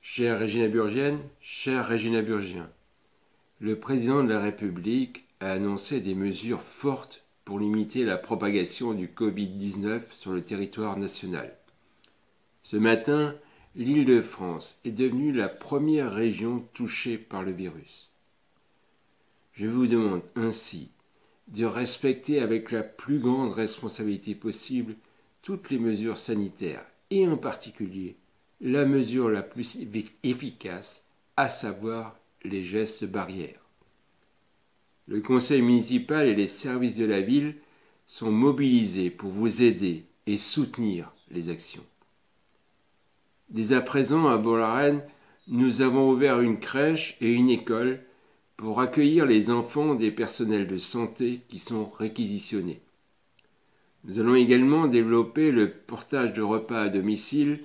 Chère Régina Burgienne, chère Régina Burgien, le président de la République a annoncé des mesures fortes pour limiter la propagation du Covid-19 sur le territoire national. Ce matin, l'Île-de-France est devenue la première région touchée par le virus. Je vous demande ainsi de respecter avec la plus grande responsabilité possible toutes les mesures sanitaires et en particulier la mesure la plus efficace, à savoir les gestes barrières. Le conseil municipal et les services de la ville sont mobilisés pour vous aider et soutenir les actions. Dès à présent, à Bourg-la-Reine, nous avons ouvert une crèche et une école pour accueillir les enfants des personnels de santé qui sont réquisitionnés. Nous allons également développer le portage de repas à domicile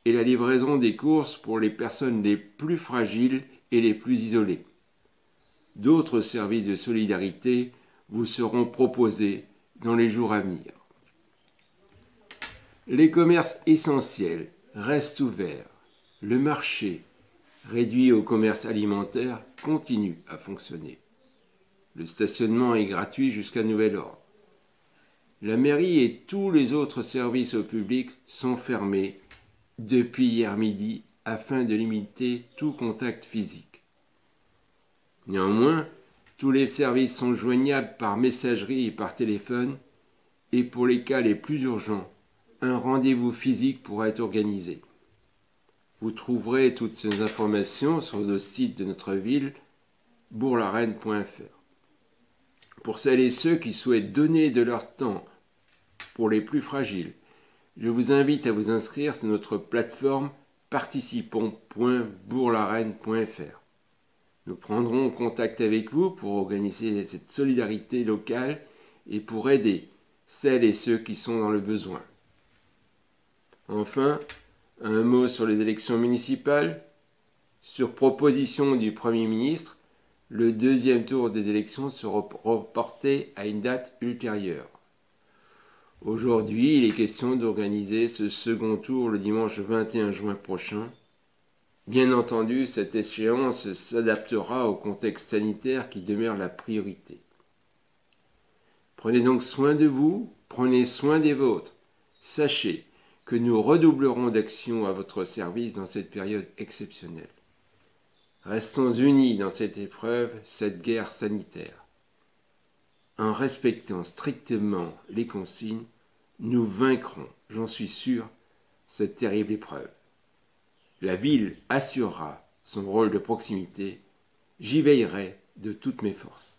et la livraison des courses pour les personnes les plus fragiles et les plus isolées. D'autres services de solidarité vous seront proposés dans les jours à venir. Les commerces essentiels restent ouverts. Le marché, réduit au commerce alimentaire, continue à fonctionner. Le stationnement est gratuit jusqu'à nouvel ordre. La mairie et tous les autres services au public sont fermés depuis hier midi afin de limiter tout contact physique. Néanmoins, tous les services sont joignables par messagerie et par téléphone et pour les cas les plus urgents, un rendez-vous physique pourra être organisé. Vous trouverez toutes ces informations sur le site de notre ville, bourglareine.fr. Pour celles et ceux qui souhaitent donner de leur temps pour les plus fragiles, je vous invite à vous inscrire sur notre plateforme participons.bourglareine.fr. Nous prendrons contact avec vous pour organiser cette solidarité locale et pour aider celles et ceux qui sont dans le besoin. Enfin, un mot sur les élections municipales. Sur proposition du Premier ministre, le deuxième tour des élections sera reporté à une date ultérieure. Aujourd'hui, il est question d'organiser ce second tour le dimanche 21 juin prochain. Bien entendu, cette échéance s'adaptera au contexte sanitaire qui demeure la priorité. Prenez donc soin de vous, prenez soin des vôtres. Sachez que nous redoublerons d'action à votre service dans cette période exceptionnelle. Restons unis dans cette épreuve, cette guerre sanitaire. En respectant strictement les consignes, nous vaincrons, j'en suis sûr, cette terrible épreuve. La ville assurera son rôle de proximité, j'y veillerai de toutes mes forces.